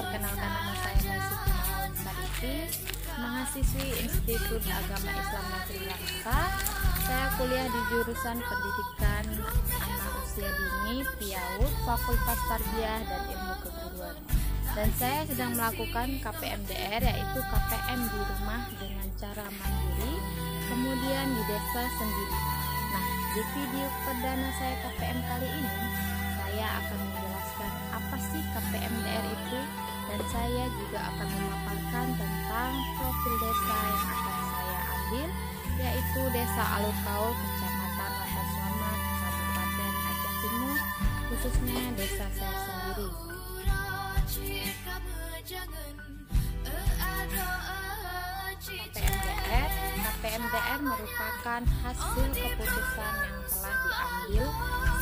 perkenalkan nama saya Basuki Maulana Sariti, mahasiswi Institut Agama Islam Negeri Langsa. Saya kuliah di jurusan Pendidikan Anak Usia Dini PIAUD, Fakultas Tarbiyah dan Ilmu Keguruan. Dan saya sedang melakukan KPMDR, yaitu KPM di rumah dengan cara mandiri, kemudian di desa sendiri. Nah, di video perdana saya KPM kali ini, saya akan menjelaskan apa sih KPMDR itu, dan saya juga akan memaparkan tentang profil desa yang akan saya ambil, yaitu Desa Alur Kaul, Kecamatan Latasuama, Kabupaten Aceh Timur, khususnya desa saya sendiri. KPMDR merupakan hasil keputusan yang telah diambil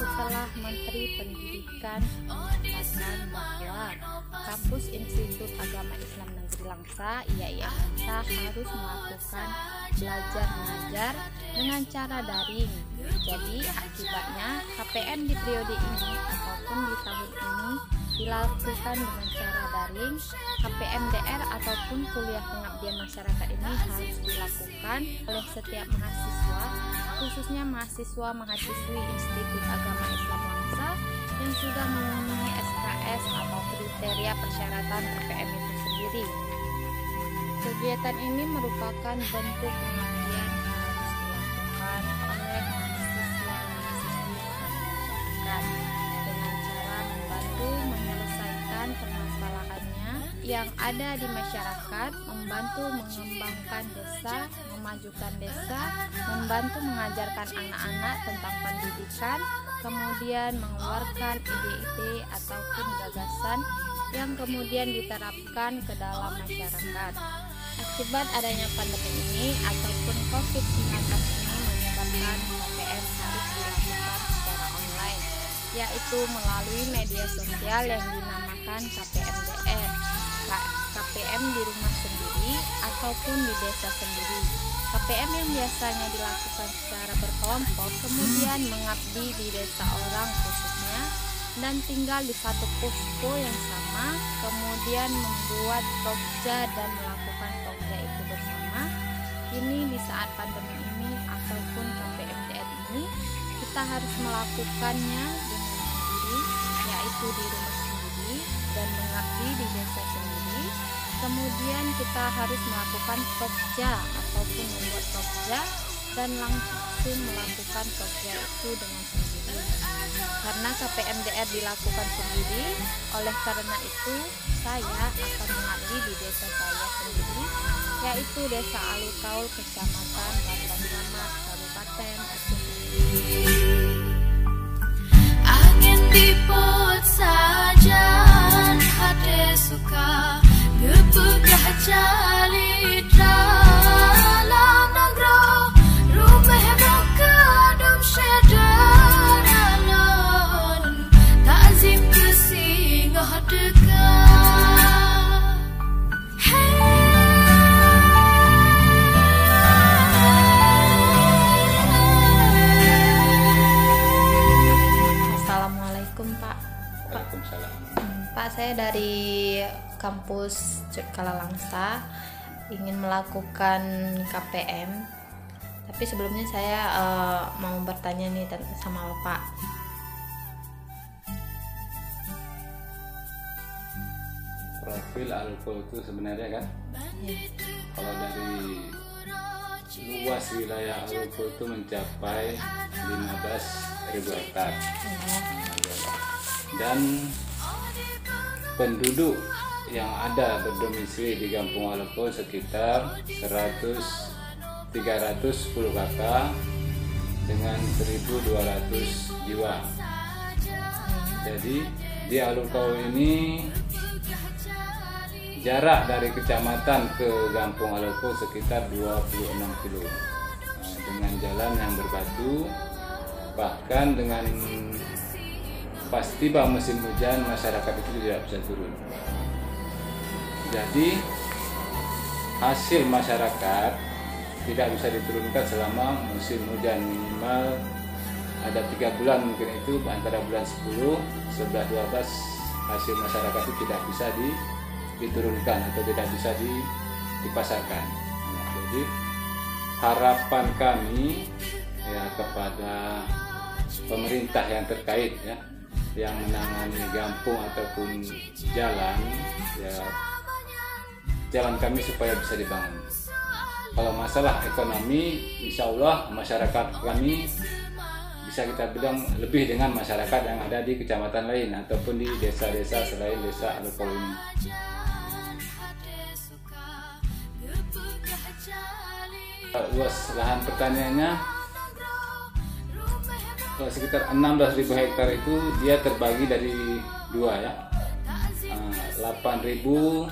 setelah Menteri Pendidikan menyatakan bahwa kampus Institut Agama Islam Negeri Langsa (IAIN) Langsa harus melakukan belajar mengajar dengan cara daring. Jadi akibatnya KPM di periode ini ataupun di tahun ini dilakukan dengan cara daring. KPMDR ataupun kuliah pengabdian masyarakat ini harus dilakukan oleh setiap mahasiswa, khususnya mahasiswa-mahasiswi Institut Agama Islam Langsa yang sudah memenuhi SKS atau kriteria persyaratan KPM itu sendiri. Kegiatan ini merupakan bentuk pengabdian yang harus dilakukan oleh mahasiswa-mahasiswi masyarakat dengan cara membantu menyelesaikan permasalahannya yang ada di masyarakat, membantu mengembangkan desa, memajukan desa, membantu mengajarkan anak-anak tentang pendidikan, kemudian mengeluarkan ide-ide ataupun gagasan yang kemudian diterapkan ke dalam masyarakat. Akibat adanya pandemi ini ataupun COVID-19 ini menyebabkan KPM harus dilakukan secara online, yaitu melalui media sosial yang dinamakan KPMDR, KPM di rumah sendiri ataupun di desa sendiri. KPM yang biasanya dilakukan secara berkelompok kemudian mengabdi di desa orang khususnya dan tinggal di satu posko yang sama, kemudian membuat pokja dan melakukan pokja itu bersama. Ini di saat pandemi ini ataupun KPMDR ini kita harus melakukannya dengan mandiri, yaitu di rumah sendiri dan mengabdi di desa sendiri. Kemudian kita harus melakukan pokja ataupun membuat pokja dan langsung melakukan pokja itu dengan sendiri. Karena KPMDR dilakukan sendiri, oleh karena itu saya akan mengabdi di desa saya sendiri, yaitu Desa Alur Kaul, Kecamatan Latasuama, Kabupaten Aceh Timur. Angin dipot saja, hati suka gepegah calit dalam negro, rumah muka dom syedar alon, takzim kesingah dekat. Assalamualaikum Pak. Waalaikumsalam. Pak, saya dari kampus Cekala Langsa ingin melakukan KPM. Tapi sebelumnya saya mau bertanya nih sama Bapak. Profil Alur itu sebenarnya kan, kalau dari luas wilayah Alur itu mencapai 15.000 hektar. Dan penduduk yang ada berdomisili di Kampung Alur sekitar 310 kakak dengan 1.200 jiwa. Jadi di Alur Kaul ini jarak dari kecamatan ke Kampung Alur sekitar 26 kilo. Dengan jalan yang berbatu, bahkan dengan pas tiba musim hujan masyarakat itu tidak bisa turun. Jadi hasil masyarakat tidak bisa diturunkan selama musim hujan, minimal ada 3 bulan, mungkin itu antara bulan 10, 11, 12 hasil masyarakat itu tidak bisa diturunkan atau tidak bisa dipasarkan. Nah, jadi harapan kami ya kepada pemerintah yang terkait ya, yang menangani Gampung ataupun jalan ya, jalan kami supaya bisa dibangun. Kalau masalah ekonomi, insya Allah masyarakat kami bisa kita bilang lebih dengan masyarakat yang ada di kecamatan lain ataupun di desa-desa selain desa Alukol ini. Luas lahan pertaniannya sekitar 16.000 hektar itu dia terbagi dari dua ya. 8.000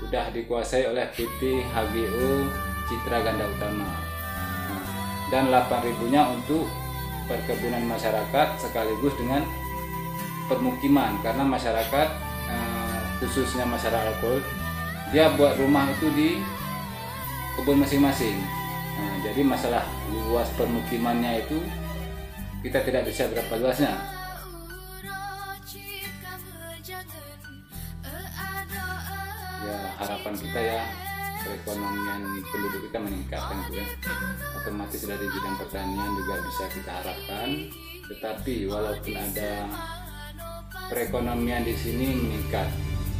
sudah dikuasai oleh PT HGO Citra Ganda Utama, dan 8.000-nya untuk perkebunan masyarakat sekaligus dengan permukiman, karena masyarakat khususnya masyarakat Alukol dia buat rumah itu di kebun masing-masing. Nah, jadi masalah luas permukimannya itu kita tidak bisa berapa luasnya. Ya harapan kita ya perekonomian penduduk kita meningkatkan gitu ya. Otomatis dari bidang pertanian juga bisa kita harapkan. Tetapi walaupun ada perekonomian di sini meningkat,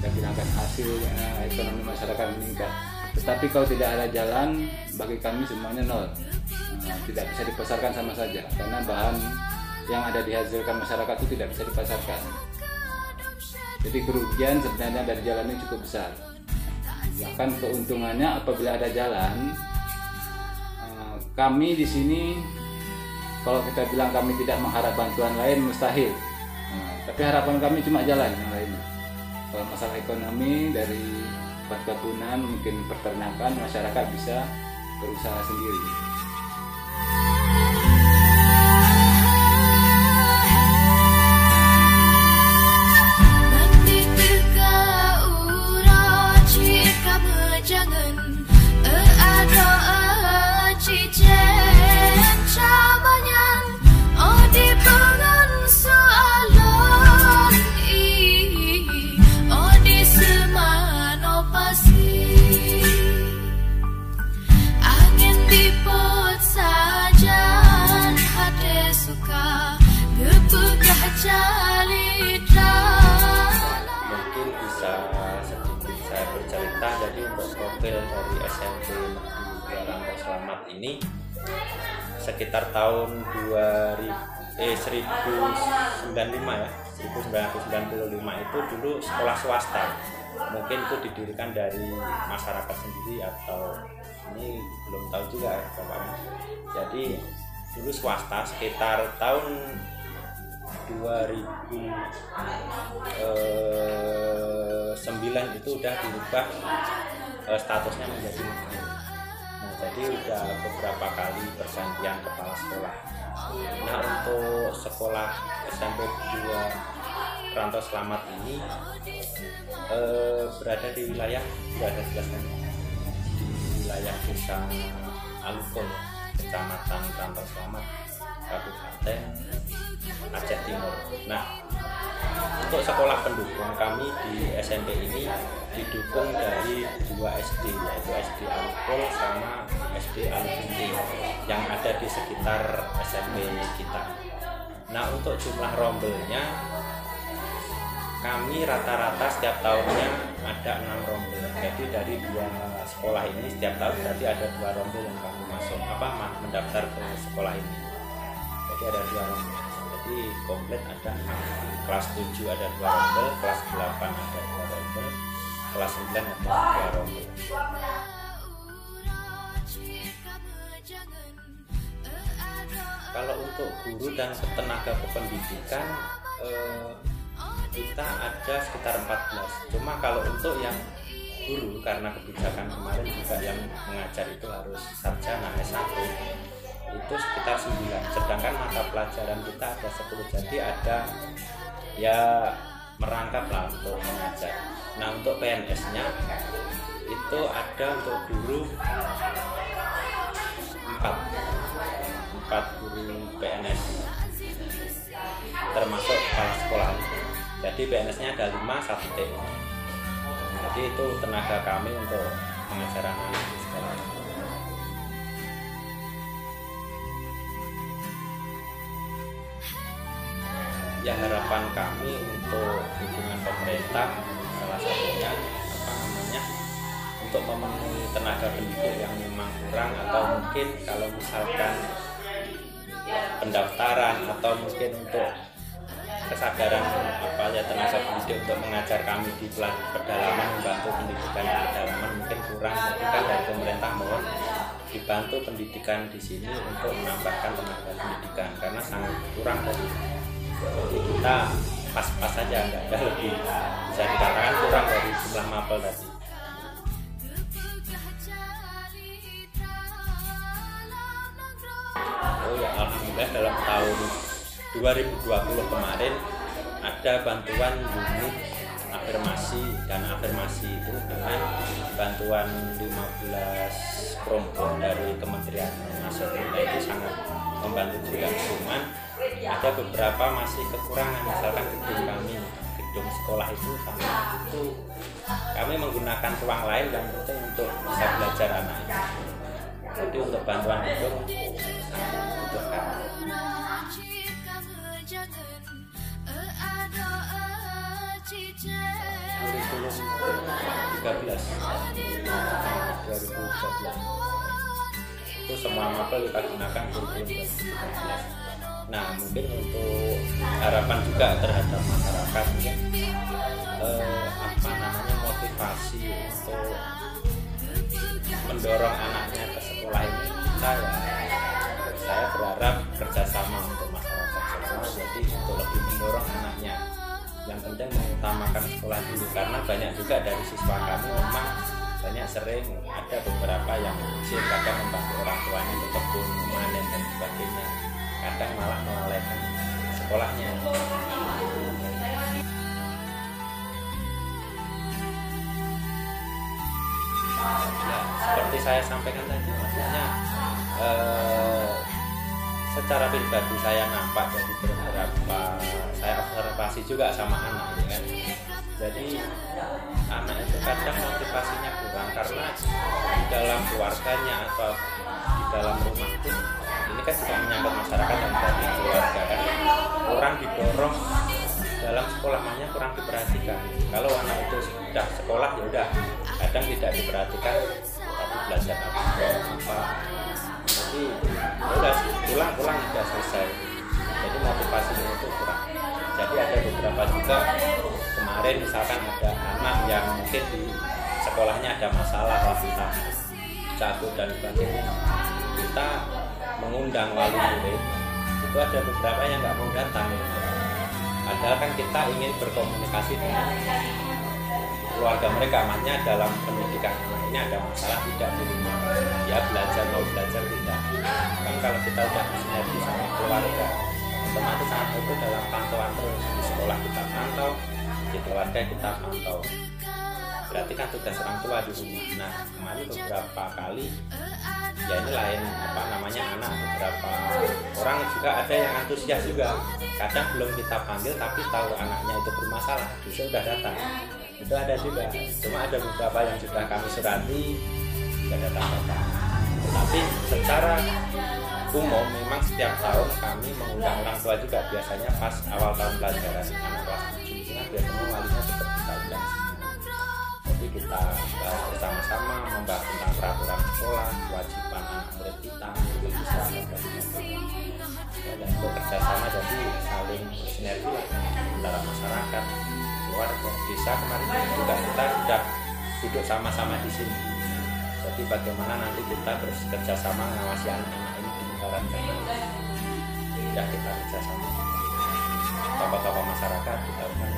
kita bilangkan hasil ekonomi masyarakat meningkat. Tetapi kalau tidak ada jalan, bagi kami semuanya nol. Tidak bisa dipasarkan sama saja, karena bahan yang ada dihasilkan masyarakat itu tidak bisa dipasarkan. Jadi kerugian sebenarnya dari jalan ini cukup besar. Bahkan keuntungannya apabila ada jalan, kami di sini kalau kita bilang kami tidak mengharap bantuan lain mustahil. Tapi harapan kami cuma jalan yang lainnya. Kalau masalah ekonomi dari perkebunan, mungkin peternakan, masyarakat bisa berusaha sendiri. Mungkin bisa sedikit saya bercerita. Jadi untuk profil dari SMP Negeri 2 Rantau Selamat ini sekitar tahun 1995 ya, 1995 itu dulu sekolah swasta. Mungkin itu didirikan dari masyarakat sendiri atau ini belum tahu juga ya Bapak. Jadi dulu swasta sekitar tahun 2009 itu udah dirubah statusnya menjadi negeri. Nah, jadi udah beberapa kali pergantian kepala sekolah. Nah, untuk sekolah SMP 2 Rantau Selamat ini berada di wilayah, berada di wilayah desa Alukol, kecamatan Rantau Selamat, Kabupaten Aceh Timur. Nah, untuk sekolah pendukung kami di SMP ini didukung dari 2 SD, yaitu SD Alukol sama SD Alukunti yang ada di sekitar SMP kita. Nah, untuk jumlah rombelnya kami rata-rata setiap tahunnya ada 6 rombel. Jadi dari 2 sekolah ini setiap tahun berarti ada 2 rombel yang kami mendaftar ke sekolah ini. Jadi ada 2 rombel. Jadi komplit ada 6. Kelas 7 ada 2 rombel, kelas 8 ada 2 rombel, kelas 9 ada 2 rombel. Kalau untuk guru dan tenaga kependidikan kita ada sekitar 14. Cuma kalau untuk yang guru, karena kebijakan kemarin juga yang mengajar itu harus sarjana S1, itu sekitar 9. Sedangkan mata pelajaran kita ada 10. Jadi ada ya merangkap lah untuk mengajar. Nah, untuk PNS-nya itu ada untuk guru 4 guru PNS termasuk kepala sekolah. Jadi PNS-nya ada 5, 1 TO. Jadi itu tenaga kami untuk mengajar anak di sekolah. Ya harapan kami untuk dukungan pemerintah salah satunya untuk memenuhi tenaga pendidik yang memang kurang, atau mungkin kalau misalkan pendaftaran atau mungkin untuk kesadaran tenaga pendidik untuk mengajar kami di pedalaman, membantu pendidikan di pedalaman mungkin kurang. Jadi kan dari pemerintah mohon dibantu pendidikan di sini untuk menambahkan tenaga pendidikan karena sangat kurang tadi. Jadi kita pas-pas saja, nggak ada lebih, bisa dikatakan kurang dari jumlah mapel tadi. Oh ya, alhamdulillah dalam tahun 2020 kemarin ada bantuan unit afirmasi, dan afirmasi itu dengan bantuan 15 perempuan dari Kementerian Nasional itu sangat membantu juga. Cuman ada beberapa masih kekurangan, misalkan gedung kami, gedung sekolah itu kami menggunakan ruang lain yang penting untuk bisa belajar anak. Jadi untuk bantuan gedung sangat dibutuhkan. 2013 itu semua mapel kita gunakan kurikulum 2013. Nah mungkin untuk harapan juga terhadap masyarakat mungkin motivasi untuk mendorong anaknya ke sekolah ini, saya berharap kerjasama untuk masyarakat semua, jadi untuk lebih mendorong anaknya. Yang penting mengutamakan sekolah dulu, karena banyak juga dari siswa kami memang banyak sering ada beberapa yang kecil, kadang membantu orang tuanya ke kebun, memanen dan sebagainya, kadang malah melalaikan sekolahnya. Ya, seperti saya sampaikan tadi, maksudnya secara pribadi saya nampak dari beberapa, saya observasi juga sama anak ya kan. Jadi anak itu kadang motivasinya kurang karena di dalam keluarganya atau di dalam rumah itu, ini kan juga menyangkut masyarakat dan dari keluarga kan, orang didorong dalam sekolahnya kurang diperhatikan. Kalau anak itu sudah sekolah ya udah, kadang tidak diperhatikan tapi belajar apa, jadi udah pulang sudah selesai. Jadi motivasinya itu kurang. Jadi ada beberapa juga kemarin misalkan ada anak yang mungkin di sekolahnya ada masalah lah, kita cabut dan sebagainya, kita mengundang wali murid, itu ada beberapa yang nggak mau datang. Padahal kan kita ingin berkomunikasi dengan keluarga mereka, makanya dalam pendidikan anak ini ada masalah tidak di rumah, ya belajar mau belajar tidak. Kan kalau kita sudah sinergi sama keluarga, otomatis anak itu dalam pantauan terus. Di sekolah kita pantau, di keluarga kita pantau. Berarti kan tugas orang tua di rumah. Nah kemarin beberapa kali, ya ini lain anak, beberapa orang juga ada yang antusias juga. Kadang belum kita panggil tapi tahu anaknya itu bermasalah, justru sudah datang. Itu ada juga. Cuma ada beberapa yang sudah kami surati tidak datang. Tapi secara umum memang setiap tahun kami mengundang orang tua juga, biasanya pas awal tahun pelajaran anak kelas 7 itu kan biasanya walinya tetap kita undang semua. Jadi kita bahas bersama-sama, membahas tentang peraturan sekolah, kewajiban anak murid kita, itu bisa dan bekerjasama, jadi saling bersinergi antara masyarakat, keluarga, desa. Kemarin juga kita sudah duduk sama-sama di sini. Jadi bagaimana nanti kita bekerja sama mengawasi anak-anak ini di lingkaran kami. Ya kita kerja sama tokoh-tokoh masyarakat kita undang.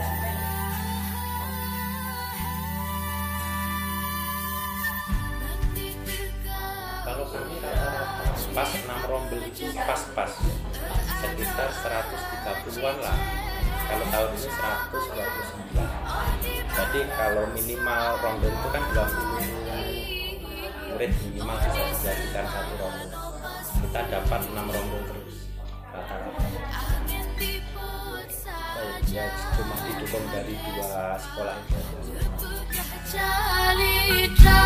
Kalau kami pas 6 rombel itu pas sekitar 130-an lah. Kalau tahun ini 129. Jadi kalau minimal rombel itu kan 20 murid minimal bisa dijadikan satu rombel. Kita dapat 6 rombel terus rata-rata. Ya cuma didukung dari 2 sekolah itu. Jalitra